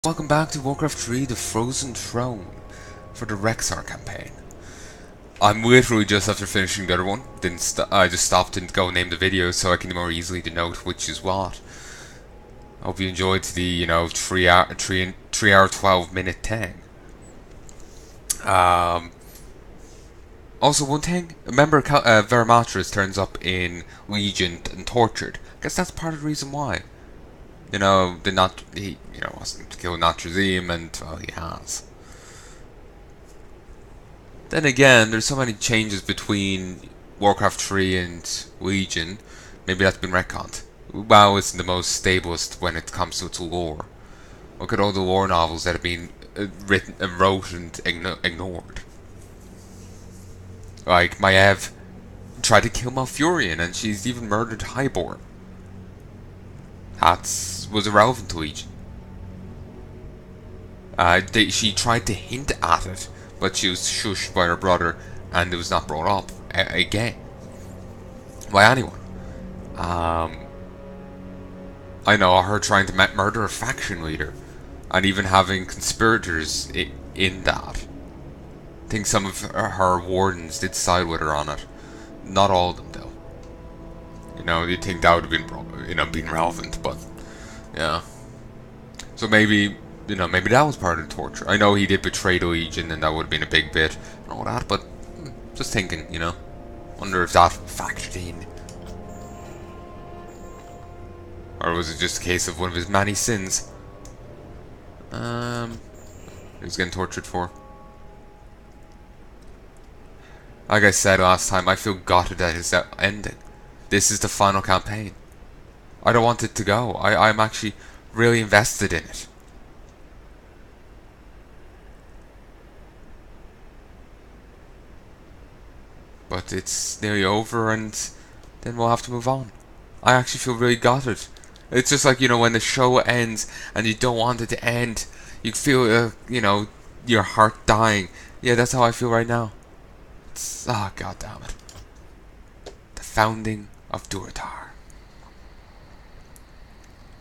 Welcome back to Warcraft 3 The Frozen Throne for the Rexxar campaign. I'm literally just after finishing the other one. I just stopped and go name the video so I can more easily denote which is what. I hope you enjoyed the 3 hour 12-minute thing. Also one thing, remember Veramatras turns up in Legion and Tortured. I guess that's part of the reason why. He wasn't killing Natrazim, and well, he has. Then again, there's so many changes between Warcraft 3 and Legion. Maybe that's been retconned. WoW isn't the most stablest when it comes to its lore. Look at all the lore novels that have been wrote and ignored. Like Maiev tried to kill Malfurion, and she's even murdered Highborn. That was irrelevant to Legion. She tried to hint at it, but she was shushed by her brother, and it was not brought up again by anyone. I know her trying to murder a faction leader, and even having conspirators in that. I think some of her wardens did side with her on it. Not all of them, though. You'd think that would have been, been relevant, but yeah. So maybe that was part of the torture. I know he did betray the Legion, and that would have been a big bit and all that, but just thinking, wonder if that factored in. Or was it just a case of one of his many sins? He was getting tortured for. Like I said last time, I feel gutted at his ending. This is the final campaign. I don't want it to go. I'm actually really invested in it. But it's nearly over, and then we'll have to move on. I actually feel really gutted. It's just like, when the show ends and you don't want it to end. You feel, your heart dying. Yeah, that's how I feel right now. God damn it. The founding of Durotar.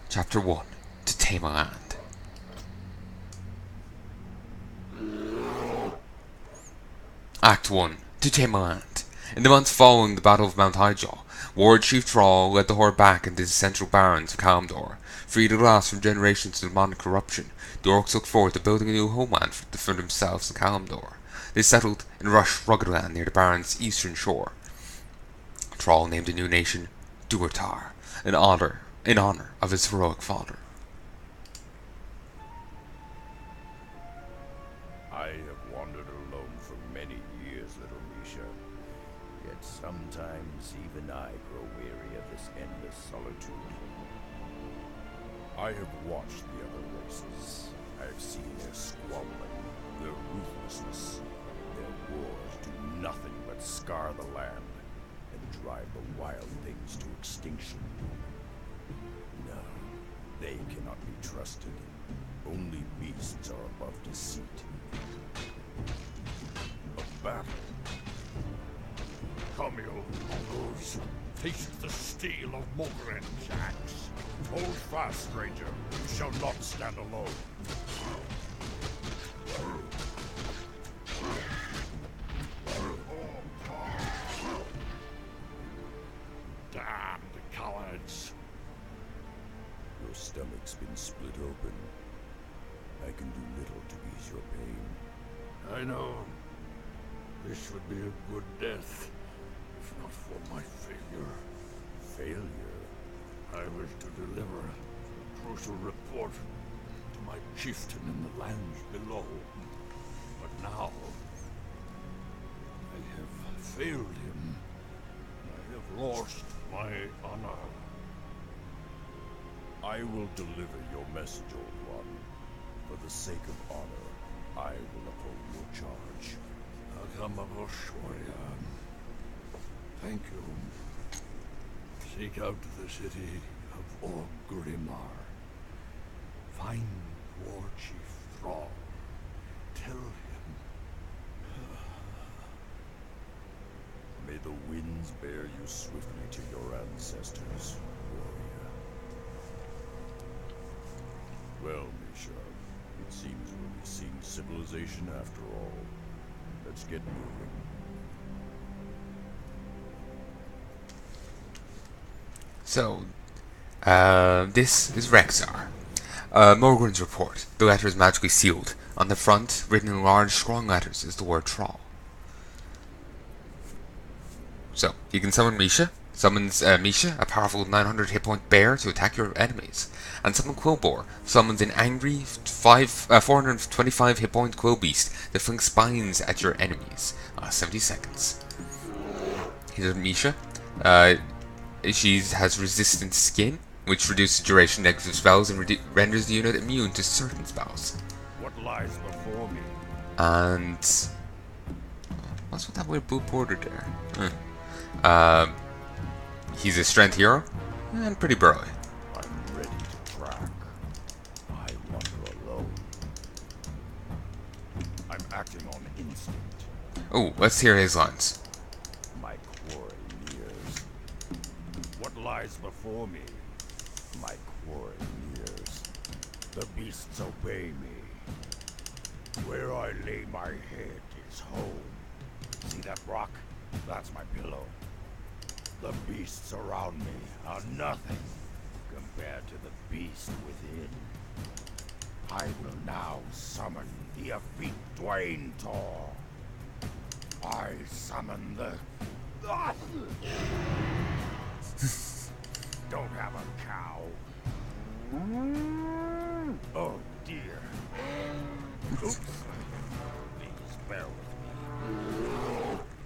Chapter 1. To Tame a Land. Act 1. To Tame a Land. In the months following the Battle of Mount Highjaw, Warlord Chief Thrall led the horde back into the central barrens of Kalimdor. Freed at last from generations of demonic corruption, the orcs looked forward to building a new homeland for themselves in Kalimdor. They settled in rugged land near the barren's eastern shore. Thrall named a new nation Durotar, in honor of his heroic father. I have wandered alone for many years, little Misha. Yet sometimes even I grow weary of this endless solitude. I have watched the other races. I have seen their squabbling, their ruthlessness. Their wars do nothing but scar the land and drive the wild things to extinction. No, they cannot be trusted. Only beasts are above deceit. A battle. Come, you mongols. Taste the steel of Mok'Nathal's axe. Hold fast, stranger. You shall not stand alone. Damned cowards. Your stomach's been split open. I can do little to ease your pain. I know. This would be a good death, if not for my failure. Failure? I was to deliver a crucial report to my chieftain in the lands below. But now, I have failed him. I have lost my honor. I will deliver your message, old one. For the sake of honor, I will uphold your charge. Akamavoshoria. Thank you. Seek out the city of Orgrimmar. Find War Chief Thrall. Tell him. May the winds bear you swiftly to your ancestors, warrior. Well, Misha, Civilization after all. Let's get moving. So, this is Rexxar. Morgan's report. The letter is magically sealed. On the front, written in large, strong letters, is the word Troll. So, you can summon Misha. Summons Misha, a powerful 900 hit point bear, to attack your enemies. And summon Quillboar. Summons an angry 425 hit point Quill Beast that flings spines at your enemies. 70 seconds. Here's Misha. She has resistant skin, which reduces duration negative spells and renders the unit immune to certain spells. What lies before me? And what's with that weird blue border there? He's a strength hero and pretty burly. I'm ready to track. I wander alone. I'm acting on instinct. Oh, let's hear his lines. My quarry nears. What lies before me? My quarry nears. The beasts obey me. Where I lay my head is home. See that rock? That's my pillow. The beasts around me are nothing compared to the beast within. I will now summon the effete Durotar. I summon the... Don't have a cow. Oh dear. Oops. Please bear with me.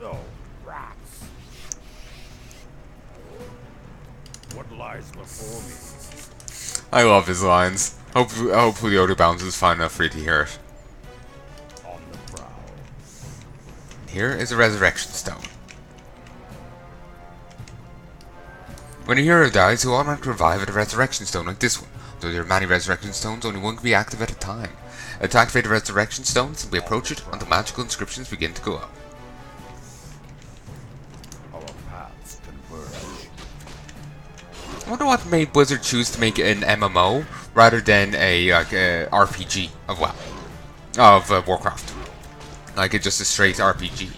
Oh, rats. What lies before me? I love his lines. Hopefully the audio balance is fine enough for you to hear it. On the prowl. Here is a resurrection stone. When a hero dies, he'll automatically revive at a resurrection stone like this one. Though there are many resurrection stones, only one can be active at a time. To activate a resurrection stone, simply approach it until magical inscriptions begin to go up. Our paths converge. I wonder what made Blizzard choose to make an MMO rather than a RPG of Warcraft. Like it's just a straight RPG.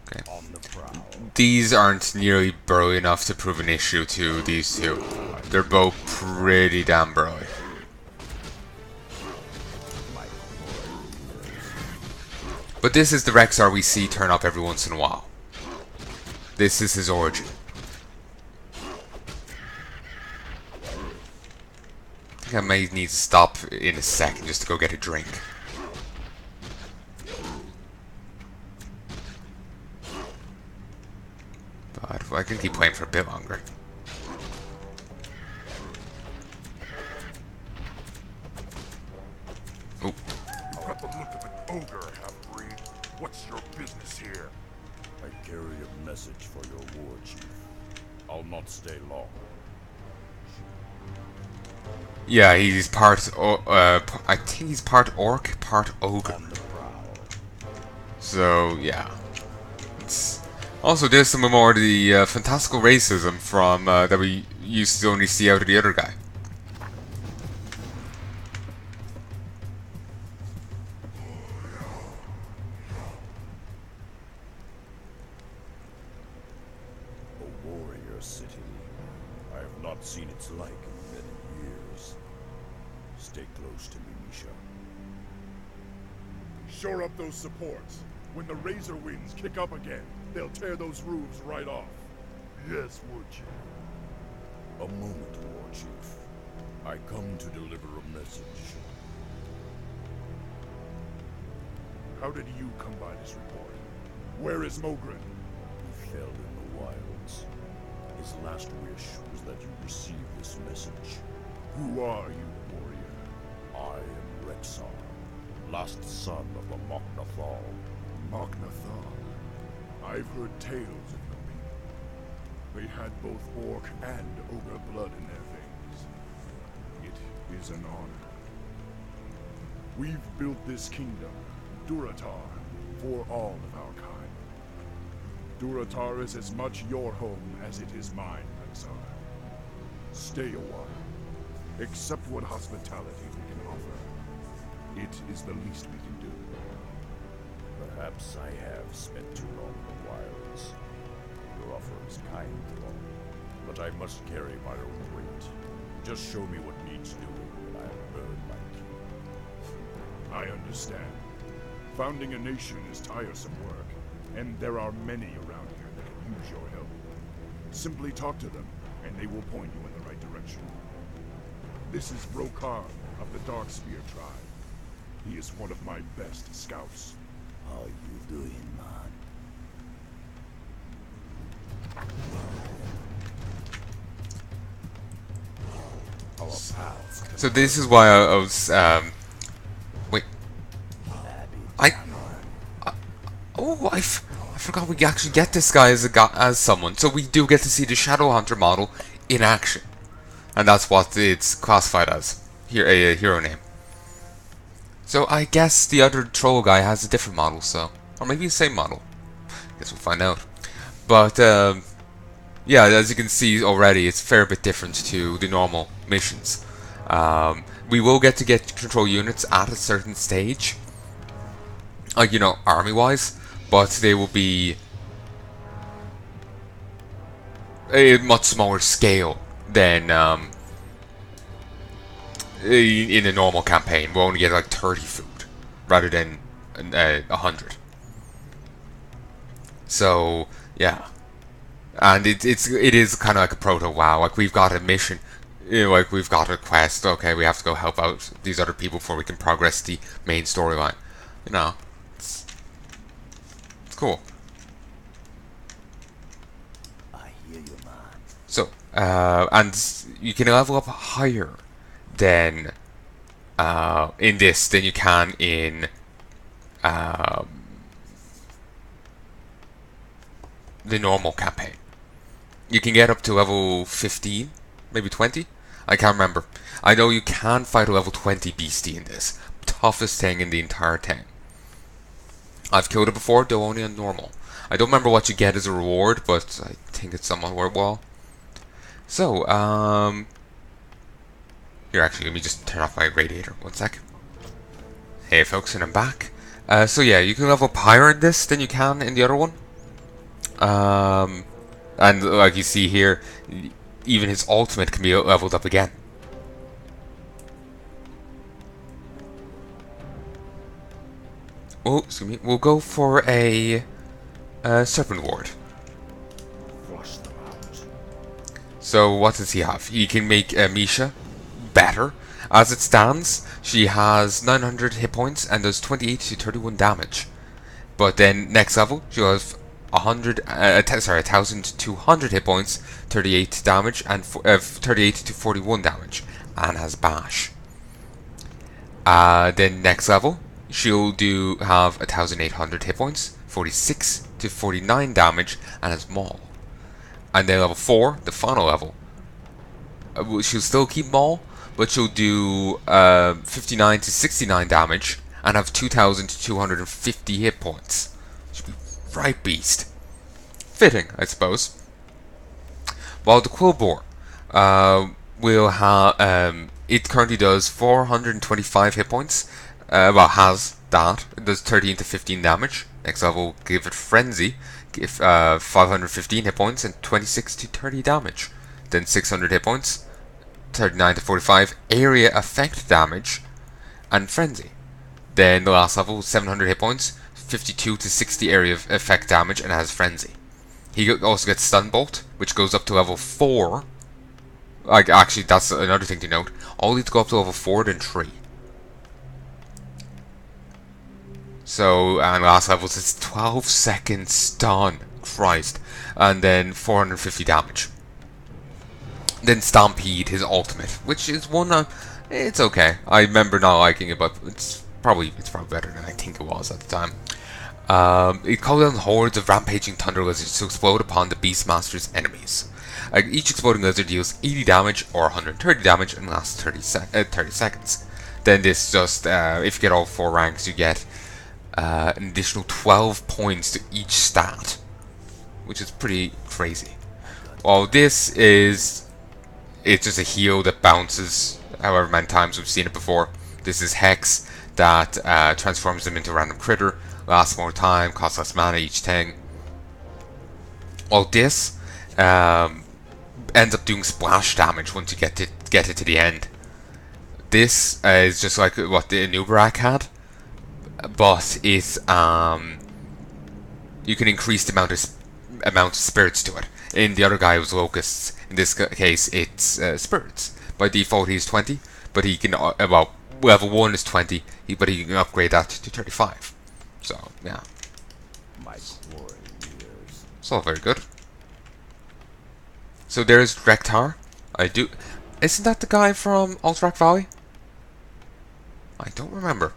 Okay. On the prowl. These aren't nearly burly enough to prove an issue to these two. They're both pretty damn burly. But this is the Rexxar we see turn up every once in a while. This is his origin. I think I may need to stop in a second just to go get a drink. But I can keep playing for a bit longer. Oh. I've got the look of an ogre, half-breed. What's your business here? I carry a message for your war chief. I'll not stay long. Yeah, he's part. I think he's part orc, part ogre. On the prowl. So yeah. Also, there's some more of the fantastical racism from that we used to only see out of the other guy. A warrior city. I have not seen its like in many years. Stay close to me, Misha. Shore up those supports. When the razor winds kick up again, they'll tear those roofs right off. Yes, would you? A moment, war chief. I come to deliver a message. How did you come by this report? Where is Mogren? He fell in the wilds. His last wish was that you receive this message. Who are you, warrior? I am Rexxar, last son of the Mok'Nathal. Mok'Nathal. I've heard tales of your people. They had both orc and ogre blood in their veins. It is an honor. We've built this kingdom, Durotar, for all of our kind. Durotar is as much your home as it is mine, Rexxar. Stay a while. Accept what hospitality we can offer. It is the least we can do. Perhaps I have spent too long in the wilds. Your offer is kind, Phillip, but I must carry my own weight. Just show me what needs doing, and I'll earn my keep. I understand. Founding a nation is tiresome work, and there are many around here that can use your help. Simply talk to them, and they will point you in the right direction. This is Rexxar of the Darkspear tribe. He is one of my best scouts. How you doing, man? Our paths. So this is why I was wait. I forgot we actually get this guy as someone. So we do get to see the Shadow Hunter model in action, and that's what it's classified as. Here, a hero name. So I guess the other troll guy has a different model, so, or maybe the same model. Guess we'll find out. But yeah, as you can see already, it's a fair bit different to the normal missions. We will get to control units at a certain stage, like, you know, army-wise, but they will be a much smaller scale than in a normal campaign. We'll only get like 30 food rather than 100. So yeah, and it is kind of like a proto WoW. Like, we've got a mission, you know, like we've got a quest. Okay, we have to go help out these other people before we can progress the main storyline. You know, it's cool. I hear you, man. So and you can level up higher than in this than you can in the normal campaign. You can get up to level 15, maybe 20. I can't remember. I know you can fight a level 20 beastie in this. Toughest thing in the entire thing. I've killed it before, though only on normal. I don't remember what you get as a reward, but I think it's somewhat worthwhile. So, here, actually, let me just turn off my radiator. 1 sec. Hey folks, and I'm back. So yeah, you can level up higher in this than you can in the other one. And like you see here, even his ultimate can be leveled up again. Oh, excuse me. We'll go for a Serpent Ward. Flush them out. So what does he have? He can make Misha better. As it stands, she has 900 hit points and does 28 to 31 damage. But then next level, she'll have 1,200 hit points, 38 damage, and 38 to 41 damage, and has bash. Then next level, she'll have 1,800 hit points, 46 to 49 damage, and has maul. And then level 4, the final level, she'll still keep maul, but she'll do 59 to 69 damage and have 2,250 hit points. She'll be right beast. Fitting, I suppose. While the Quillbore will have it currently does 425 hit points. Well, has that. It does 13 to 15 damage. Next level, give it Frenzy, give 515 hit points and 26 to 30 damage. Then 600 hit points, 39 to 45 area effect damage, and Frenzy. Then the last level, 700 hit points, 52 to 60 area effect damage, and has Frenzy. He also gets Stun Bolt, which goes up to level 4. Like, actually, that's another thing to note. All these go up to level 4, then 3. So, and last level is 12 second stun. Christ. And then 450 damage. Then Stampede, his ultimate, which is one it's okay. I remember not liking it, but it's probably better than I think it was at the time. It calls down hordes of rampaging thunder lizards to explode upon the Beastmaster's enemies. Each exploding lizard deals 80 damage or 130 damage and lasts 30 seconds. Then this just, if you get all 4 ranks, you get an additional 12 points to each stat. which is pretty crazy. Well, this is... it's just a heal that bounces however many times we've seen it before. This is Hex that transforms them into a random critter, lasts more time, costs less mana each thing. Well, this ends up doing splash damage once you get it to the end. This is just like what the Nubarak had, but it's you can increase the amount of spirits to it. In the other guy it was locusts. In this case it's spirits. By default he's 20, but he can well, level 1 is 20, but he can upgrade that to 35. So yeah, it's all very good. So there's Rexxar. Isn't that the guy from Alterac Valley? I don't remember.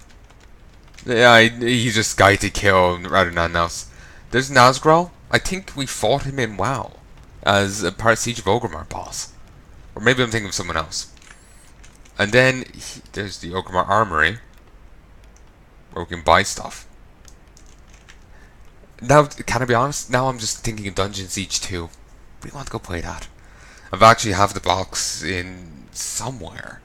Yeah, he's just guy to kill rather than anything else. There's Nazgul. I think we fought him in WoW as a part of Siege of Orgrimmar boss. Or maybe I'm thinking of someone else. And then there's the Orgrimmar Armory, where we can buy stuff. Now, can I be honest? Now I'm just thinking of Dungeon Siege 2. We want to go play that. I've actually have the box in somewhere.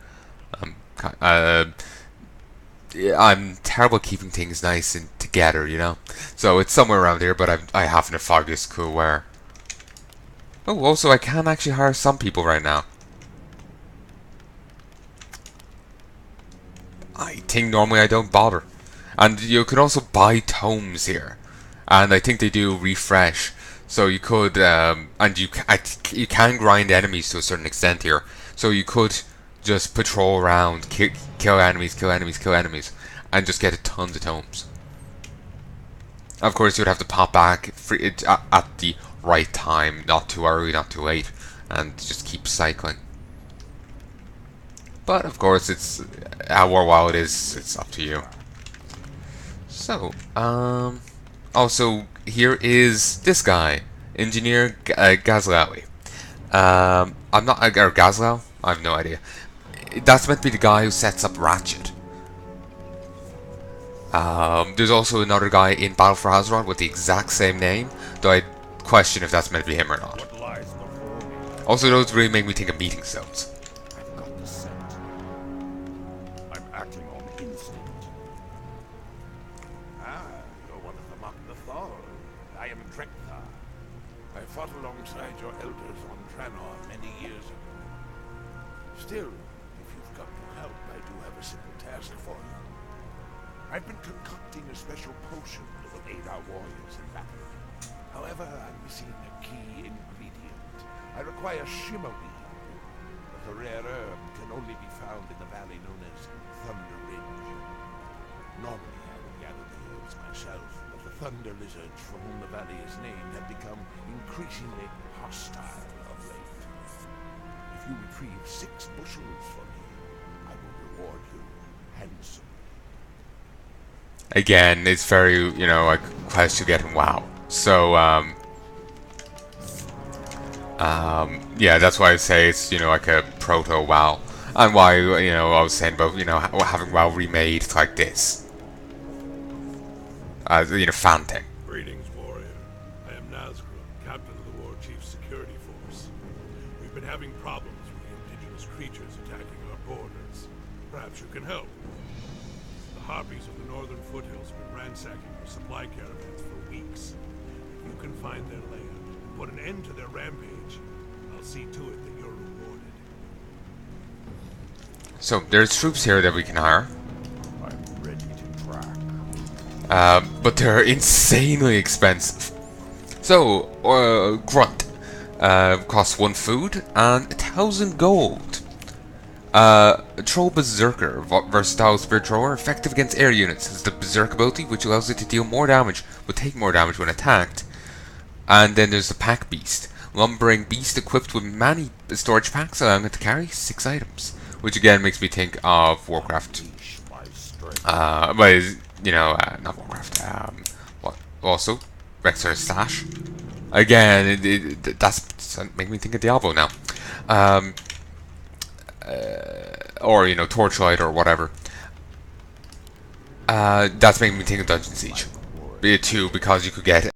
I'm terrible at keeping things nice and together, you know. So it's somewhere around here, but I haven't a foggiest clue where. Oh, also I can actually hire some people right now. I think normally I don't bother. And you can also buy tomes here, and I think they do refresh. So you could, and you can grind enemies to a certain extent here. So you could just patrol around, kill enemies, and just get tons of tomes. Of course, you would have to pop back at the right time, not too early, not too late, and just keep cycling. But of course, it's how well it is. It's up to you. So, also here is this guy, Engineer Gazlawi. I'm not or Gazlau. I have no idea. That's meant to be the guy who sets up Ratchet. There's also another guy in Battle for Azeroth with the exact same name, though I question if that's meant to be him or not. Also, those really make me think of meeting stones. I've got the scent. I'm acting on instinct. Ah, you're one of the Mok'Nathal. I am Rexxar. I fought alongside your elders on Draenor many years ago. Still, if you've come to help, I do have a simple task for you. I've been concocting a special potion that will aid our warriors in battle. However, I'm missing a key ingredient. I require shimmerweed, but the rare herb can only be found in the valley known as Thunder Ridge. Normally, I would gather the herbs myself, but the thunder lizards from whom the valley is named have become increasingly hostile of late. If you retrieve 6 bushels for me, I will reward you handsomely. Again, it's very, you know, like quest you get in WoW. So, yeah, that's why I say it's, you know, like a proto WoW, and why, you know, I was saying about, you know, having WoW remade like this, you know, fan thing. Greetings, warrior. I am Nazgul, captain of the War Chief's security force. We've been having problems with the indigenous creatures attacking our borders. Perhaps you can help. The harpies of the northern foothills have been ransacking our supply caravans for weeks. If you can find their lair and put an end to their rampage, I'll see to it that you're rewarded. So there's troops here that we can hire. I'm ready to track. But they're insanely expensive. So, Grunt costs 1 food and 1,000 gold. Troll Berserker, versatile spirit thrower, effective against air units. Has the Berserk ability, which allows it to deal more damage, but take more damage when attacked. And then there's the Pack Beast, lumbering beast equipped with many storage packs, allowing it to carry 6 items. Which again makes me think of Warcraft. But you know, not Warcraft. What? Also, Rexxar Stash. Again, that's making me think of Diablo now. Or, you know, Torchlight or whatever. That's making me think of Dungeon Siege. 2, because you could get